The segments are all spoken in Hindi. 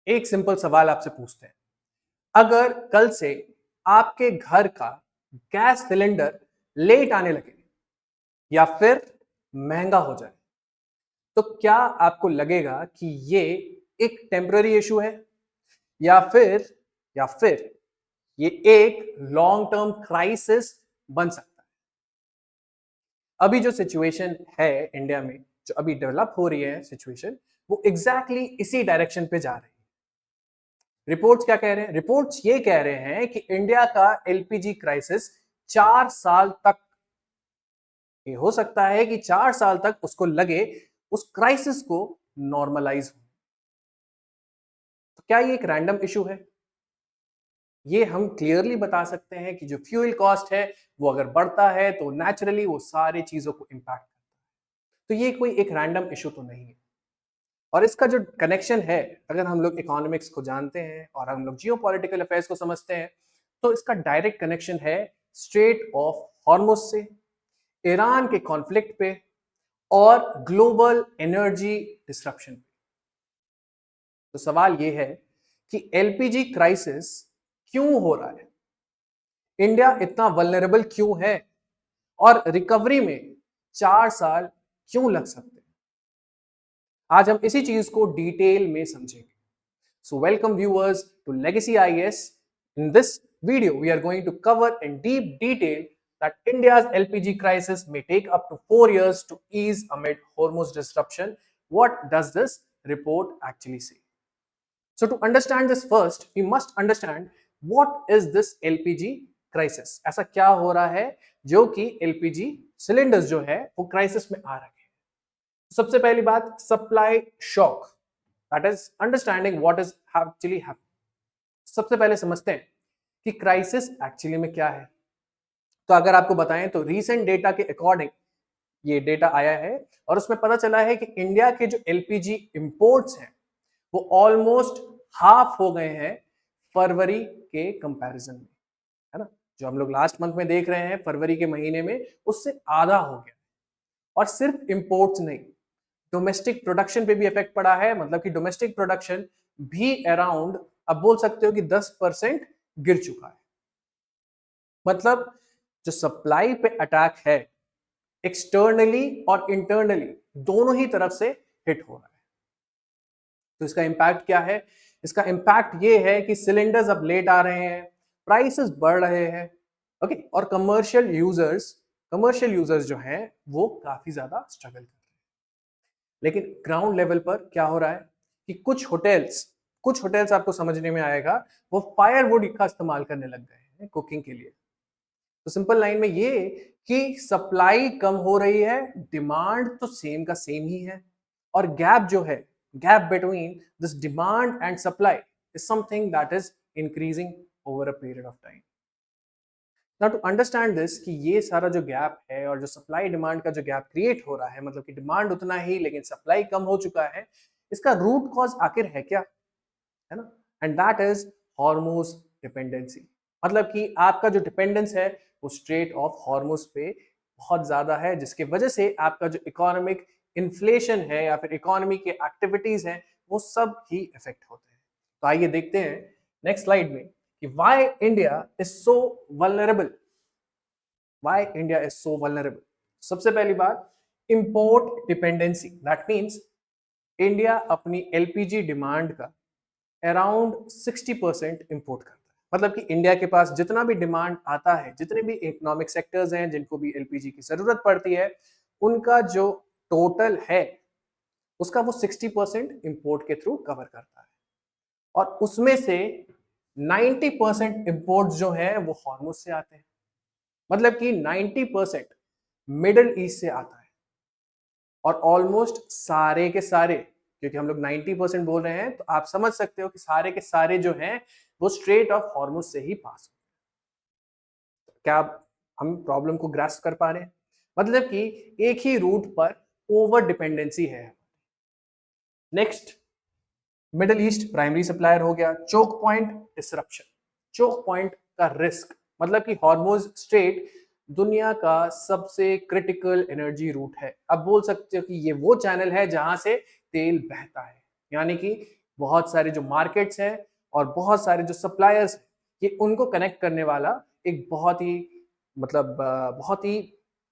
एक सिंपल सवाल आपसे पूछते हैं। अगर कल से आपके घर का गैस सिलेंडर लेट आने लगे या फिर महंगा हो जाए, तो क्या आपको लगेगा कि ये एक टेम्पररी इशू है या फिर ये एक लॉन्ग टर्म क्राइसिस बन सकता है? अभी जो सिचुएशन है इंडिया में, जो अभी डेवलप हो रही है सिचुएशन, वो एग्जैक्टली इसी डायरेक्शन पे जा रही है। रिपोर्ट्स क्या कह रहे हैं? रिपोर्ट्स ये कह रहे हैं कि इंडिया का एलपीजी क्राइसिस 4 साल तक, ये हो सकता है कि 4 साल तक उसको लगे उस क्राइसिस को नॉर्मलाइज हो। तो क्या ये एक रैंडम इशू है? ये हम क्लियरली बता सकते हैं कि जो फ्यूल कॉस्ट है वो अगर बढ़ता है तो नेचुरली वो सारी चीजों को इंपैक्ट करता है। तो ये कोई एक रैंडम इशू तो नहीं है। और इसका जो कनेक्शन है, अगर हम लोग इकोनॉमिक्स को जानते हैं और हम लोग जियो पॉलिटिकल अफेयर्स को समझते हैं, तो इसका डायरेक्ट कनेक्शन है स्ट्रेट ऑफ हॉर्मुज से, ईरान के कॉन्फ्लिक्ट पे और ग्लोबल एनर्जी डिस्रप्शन पे। तो सवाल ये है कि एलपीजी क्राइसिस क्यों हो रहा है, इंडिया इतना वल्नरेबल क्यों है और रिकवरी में 4 साल क्यों लग सकते हैं। आज हम इसी चीज को डिटेल में समझेंगे। So welcome viewers to Legacy IS. In this video, we are going to cover in deep detail that India's LPG crisis may take up to 4 years to ease amid Hormuz disruption. What does this report actually say? So to understand this first, we must understand what is this LPG crisis. ऐसा क्या हो रहा है जो कि LPG सिलेंडर्स जो है वो क्राइसिस में आ रहे हैं। सबसे पहली बात, supply shock, that is understanding what is actually happening. सबसे पहले समझते हैं कि क्राइसिस एक्चुअली में क्या है। तो अगर आपको बताएं तो रीसेंट डेटा के अकॉर्डिंग ये डेटा आया है और उसमें पता चला है कि इंडिया के जो एलपीजी इंपोर्ट्स हैं वो ऑलमोस्ट हाफ हो गए हैं फरवरी के कंपैरिजन में, है ना। जो हम लोग लास्ट मंथ में देख रहे हैं फरवरी के महीने में, उससे आधा हो गया। और सिर्फ इंपोर्ट्स नहीं, डोमेस्टिक प्रोडक्शन पे भी इफेक्ट पड़ा है। मतलब कि डोमेस्टिक प्रोडक्शन भी अराउंड, अब बोल सकते हो कि 10% गिर चुका है। मतलब जो सप्लाई पे अटैक है, एक्सटर्नली और इंटरनली दोनों ही तरफ से हिट हो रहा है। तो इसका इंपैक्ट क्या है? इसका इंपैक्ट ये है कि सिलेंडर्स अब लेट आ रहे हैं, प्राइसेस बढ़ रहे हैं, ओके। और कमर्शियल यूजर्स जो हैं वो काफी ज्यादा स्ट्रगल कर रहे हैं। लेकिन ग्राउंड लेवल पर क्या हो रहा है कि कुछ होटल्स आपको समझने में आएगा, वो फायरवुड का इस्तेमाल करने लग गए हैं कुकिंग के लिए। तो सिंपल लाइन में ये कि सप्लाई कम हो रही है, डिमांड तो सेम का सेम ही है। और gap between this demand and supply is something that is increasing over a period of time. Now to understand this कि ये सारा जो गैप है और जो सप्लाई डिमांड का जो गैप क्रिएट हो रहा है, मतलब कि डिमांड उतना ही लेकिन सप्लाई कम हो चुका है, इसका रूट कॉज आखिर है क्या, है ना। And that is Hormoz dependency. मतलब कि आपका जो डिपेंडेंस है वो स्ट्रेट ऑफ हॉर्मोज पे बहुत ज्यादा है, जिसकी वजह से आपका जो इकोनॉमिक इन्फ्लेशन है या फिर इकोनॉमी के एक्टिविटीज हैं वो सब ही इफेक्ट होते हैं। तो आइए देखते हैं नेक्स्ट स्लाइड में कि why India is so vulnerable. सबसे पहली बात, import dependency. That means India अपनी एलपीजी डिमांड का अराउंड 60% इंपोर्ट करता है। मतलब कि इंडिया के पास जितना भी डिमांड आता है, जितने भी इकोनॉमिक सेक्टर्स हैं जिनको भी एलपीजी की जरूरत पड़ती है, उनका जो टोटल है उसका वो 60% इंपोर्ट के थ्रू कवर करता है। और उसमें से 90% इंपोर्ट जो है वो हॉर्मुज से आते हैं। मतलब कि 90% मिडल ईस्ट से आता है। और ऑलमोस्ट सारे के सारे, क्योंकि हम लोग 90% बोल रहे हैं, तो आप समझ सकते हो कि सारे के सारे जो हैं वो स्ट्रेट ऑफ हॉर्मुज से ही पास होते हैं। क्या हम प्रॉब्लम को ग्रास्प कर पा रहे हैं? मतलब कि एक ही रूट पर ओवर डिपेंडेंसी है। Next, middle east primary supplier हो गया। Choke point disruption, choke point का रिस्क, मतलब कि हॉर्मुज स्ट्रेट दुनिया का सबसे क्रिटिकल एनर्जी रूट है। अब बोल सकते हो कि ये वो चैनल है जहां से तेल बहता है, यानी कि बहुत सारे जो मार्केट्स हैं और बहुत सारे जो सप्लायर्स हैं, ये उनको कनेक्ट करने वाला एक बहुत ही मतलब बहुत ही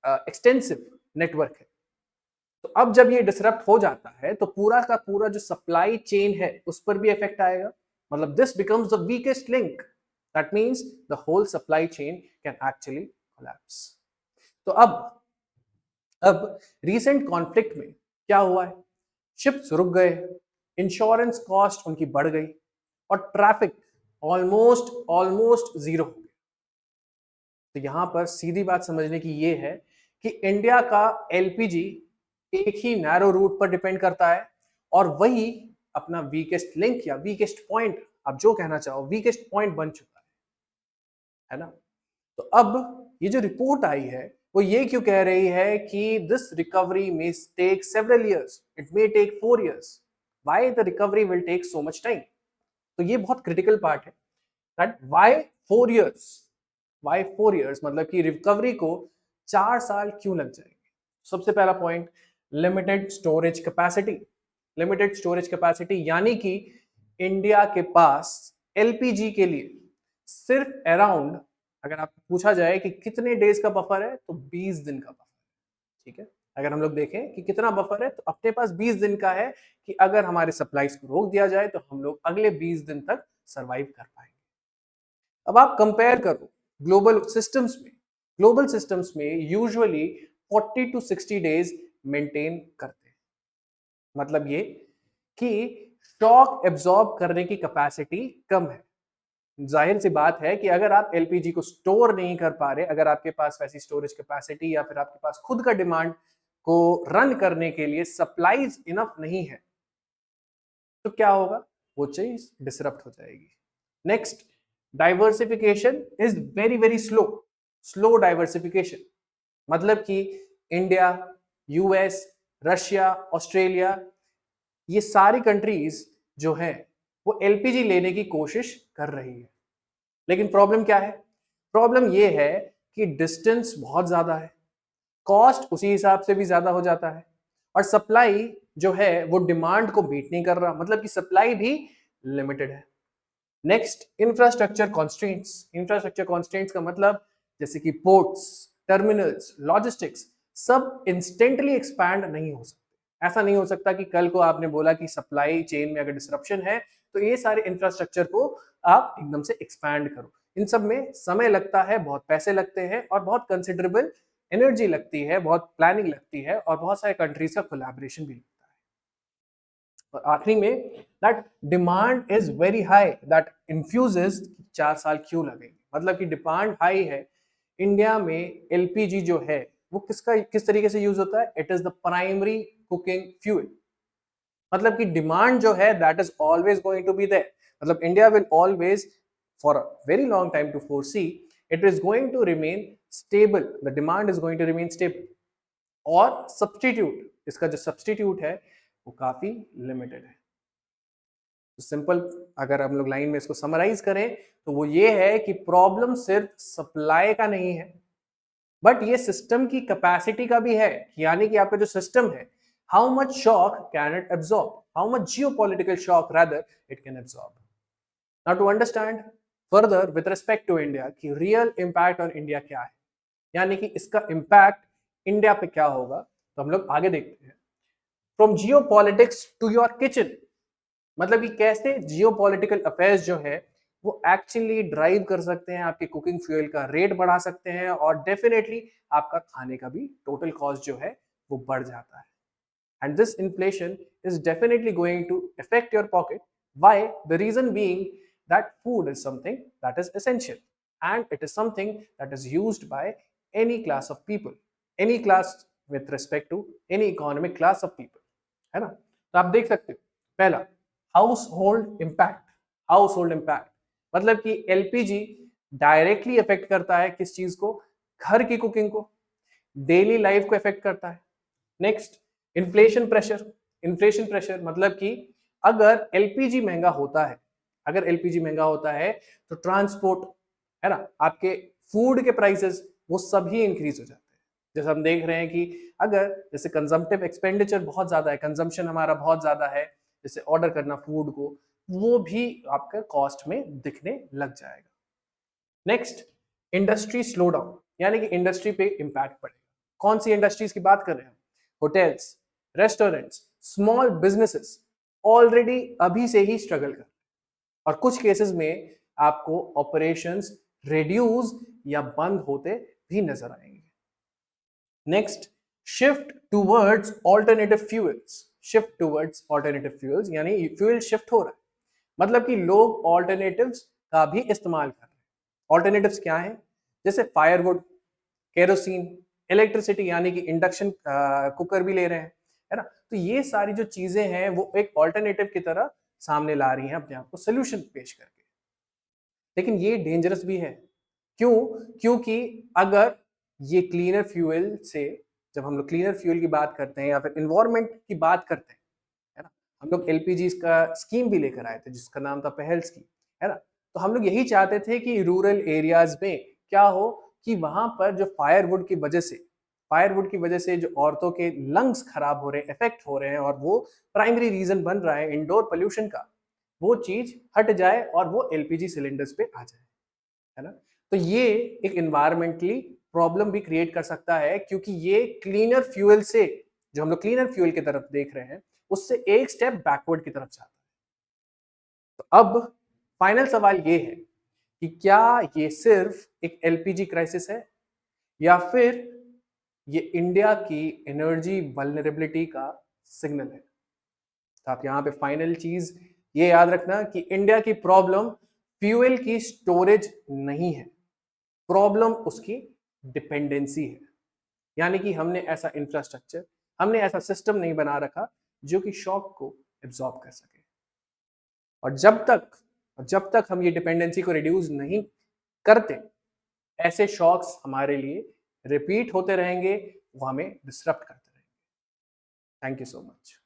एक्सटेंसिव नेटवर्क है। तो अब जब ये डिसरप्ट हो जाता है तो पूरा का पूरा जो सप्लाई चेन है उस पर भी इफेक्ट आएगा। मतलब this becomes the weakest link, that means the whole supply chain can actually collapse. तो अब रीसेंट कॉन्फ्लिक्ट में क्या हुआ है, शिप्स रुक गए, इंश्योरेंस कॉस्ट उनकी बढ़ गई और ट्रैफिक ऑलमोस्ट ऑलमोस्ट जीरो हो गया। तो यहां पर सीधी बात समझने की ये है कि इंडिया का एलपीजी एक ही नैरो रूट पर डिपेंड करता है और वही अपना वीकेस्ट लिंक या वीकेस्ट पॉइंट, आप जो कहना चाहो, वीकेस्ट पॉइंट बन चुका है ना। तो अब ये जो रिपोर्ट आई है वो ये क्यों कह रही है कि this recovery may take several years, it may take 4 years, why the recovery will take so much time. तो ये बहुत क्रिटिकल पार्ट है, that why 4 years, why 4 years, मतलब कि रिकवरी को 4 साल क्यों लग जाएंगे। सबसे पहला point, limited storage capacity. Limited storage capacity यानी कि इंडिया के पास एलपीजी के लिए सिर्फ अराउंड, अगर आप पूछा जाए कि कितने डेज का बफर है तो 20 दिन का बफर है। ठीक है, अगर हम लोग देखें कि कितना बफर है तो अपने पास 20 दिन का है कि अगर हमारे सप्लाईज को रोक दिया जाए तो हम लोग अगले 20 दिन तक सरवाइव कर पाएंगे। अब आप कंपेयर करो ग्लोबल सिस्टम्स में, ग्लोबल सिस्टम्स में यूजुअली 40 to 60 डेज मेंटेन करते हैं। मतलब ये कि शॉक एब्जॉर्ब करने की कैपेसिटी कम है। जाहिर सी बात है कि अगर आप एलपीजी को स्टोर नहीं कर पा रहे, अगर आपके पास वैसी स्टोरेज कैपेसिटी या फिर आपके पास खुद का डिमांड को रन करने के लिए सप्लाईज इनफ नहीं है, तो क्या होगा, वो चीज डिसरप्ट हो जाएगी। Next, diversification is very very slow, slow diversification. मतलब कि इंडिया, यूएस, रशिया, ऑस्ट्रेलिया, ये सारी कंट्रीज जो हैं वो एलपीजी लेने की कोशिश कर रही है। लेकिन प्रॉब्लम क्या है, प्रॉब्लम ये है कि डिस्टेंस बहुत ज्यादा है, कॉस्ट उसी हिसाब से भी ज्यादा हो जाता है और सप्लाई जो है वो डिमांड को मीट नहीं कर रहा, मतलब कि सप्लाई भी लिमिटेड है। Next, infrastructure constraints. Infrastructure constraints का मतलब जैसे कि पोर्ट्स, टर्मिनल्स, लॉजिस्टिक्स, सब इंस्टेंटली एक्सपैंड नहीं हो सकते। ऐसा नहीं हो सकता कि कल को आपने बोला कि सप्लाई चेन में अगर डिसरप्शन है तो ये सारे इंफ्रास्ट्रक्चर को आप एकदम से एक्सपैंड करो। इन सब में समय लगता है, बहुत पैसे लगते हैं और बहुत कंसिडरेबल एनर्जी लगती है, बहुत प्लानिंग लगती है और बहुत सारे कंट्रीज का कोलैबोरेशन भी लगता है। और आखिरी में, that demand is very high that infuses 4 साल क्यों लगेंगे। मतलब कि डिमांड हाई है, इंडिया में एलपीजी जो है वो किस तरीके से यूज होता है, it is the primary cooking fuel. मतलब कि डिमांड जो है that is always going to be there. मतलब India will always for a very long time to foresee it is going to remain stable, the demand is going to remain stable. और सब्सटीट्यूट, इसका जो सब्सटीट्यूट है वो काफी लिमिटेड है। तो सिंपल अगर हम लोग लाइन में इसको समराइज करें तो वो ये है कि प्रॉब्लम सिर्फ सप्लाई का नहीं है, बट ये सिस्टम की कैपेसिटी का भी है। यानी कि आपका जो सिस्टम है, how much shock can it absorb, how much geopolitical shock rather it can absorb. Now to understand further with respect to India कि रियल इंपैक्ट ऑन इंडिया क्या है, यानी कि इसका इंपैक्ट इंडिया पे क्या होगा, तो हम लोग आगे देखते हैं। From geopolitics to your kitchen, मतलब कि कैसे जियोपॉलिटिकल अफेयर्स जो है वो एक्चुअली ड्राइव कर सकते हैं आपके कुकिंग फ्यूल का रेट बढ़ा सकते हैं और डेफिनेटली आपका खाने का भी टोटल कॉस्ट जो है वो बढ़ जाता है। And this inflation is definitely going to affect your pocket, why the reason being that food is something that is essential and it is something that is used by any class of people, any class with respect to any economic class of people, है ना। तो आप देख सकते हो, पहला, household impact. Household impact मतलब कि एलपीजी डायरेक्टली इफेक्ट करता है किस चीज को, घर की कुकिंग को, डेली लाइफ को इफेक्ट करता है। Next, inflation pressure. Inflation pressure मतलब कि अगर एलपीजी महंगा होता है, अगर एलपीजी महंगा होता है तो ट्रांसपोर्ट, है ना, आपके फूड के प्राइसेस वो सभी इंक्रीज हो जाते हैं। जैसे हम देख रहे हैं कि अगर जैसे कंजम्पटिव एक्सपेंडिचर बहुत ज्यादा है, कंजम्पशन हमारा बहुत ज्यादा है, जैसे ऑर्डर करना फूड को, वो भी आपका कॉस्ट में दिखने लग जाएगा। नेक्स्ट, इंडस्ट्री स्लो डाउन, यानी कि इंडस्ट्री पे इंपैक्ट पड़ेगा। कौन सी इंडस्ट्रीज की बात कर रहे हैं? Hotels, restaurants, small businesses already अभी से ही स्ट्रगल कर रहे हैं, और कुछ केसेस में आपको ऑपरेशंस रिड्यूस या बंद होते भी नजर आएंगे। Next, shift towards alternative fuels. Shift towards alternative fuels यानी फ्यूल शिफ्ट हो रहा है, मतलब कि लोग ऑल्टरनेटिव्स का भी इस्तेमाल कर रहे हैं। ऑल्टरनेटिव्स क्या है? जैसे फायरवुड, केरोसिन, इलेक्ट्रिसिटी यानी कि इंडक्शन कुकर भी ले रहे हैं, है ना। तो ये सारी जो चीजें हैं वो एक ऑल्टरनेटिव की तरह सामने ला रही हैं अपने आप को सोल्यूशन पेश करके। लेकिन ये डेंजरस भी है। क्यों? क्योंकि अगर ये क्लीनर फ्यूल से, जब हम लोग क्लीनर फ्यूल की बात करते हैं या फिर इन्वायरमेंट की बात करते हैं, है ना, हम लोग एलपीजी का स्कीम भी लेकर आए थे जिसका नाम था पहल स्कीम, है ना। तो हम लोग यही चाहते थे कि रूरल एरियाज में क्या हो कि वहां पर जो फायरवुड की वजह से जो औरतों के लंग्स खराब हो रहे हैं, इफेक्ट हो रहे हैं, और वो प्राइमरी रीजन बन रहा है इंडोर पोल्यूशन का, वो चीज हट जाए और वो एलपीजी सिलेंडर्स पे आ जाए, है ना। तो ये एक इन्वायरमेंटली प्रॉब्लम भी क्रिएट कर सकता है, क्योंकि ये क्लीनर फ्यूल से, जो हम लोग क्लीनर फ्यूल की तरफ देख रहे हैं, उससे एक स्टेप बैकवर्ड की तरफ जाता है। तो अब फाइनल सवाल ये है कि क्या ये सिर्फ एक एलपीजी क्राइसिस है, या फिर ये इंडिया की एनर्जी वल्नरेबिलिटी का सिग्नल है? तो आप यहाँ पे फाइनल चीज ये याद रखना कि इंडिया की प्रॉब्लम फ्यूल की स्टोरेज नहीं है, प्रॉब्लम उसकी डिपेंडेंसी है। यानी कि हमने ऐसा इंफ्रास्ट्रक्चर, हमने ऐसा सिस्टम नहीं बना रखा जो कि शॉक को एब्जॉर्ब कर सके। और जब तक हम ये डिपेंडेंसी को रिड्यूस नहीं करते, ऐसे शॉक्स हमारे लिए रिपीट होते रहेंगे, वो हमें डिसरप्ट करते रहेंगे। Thank you so much.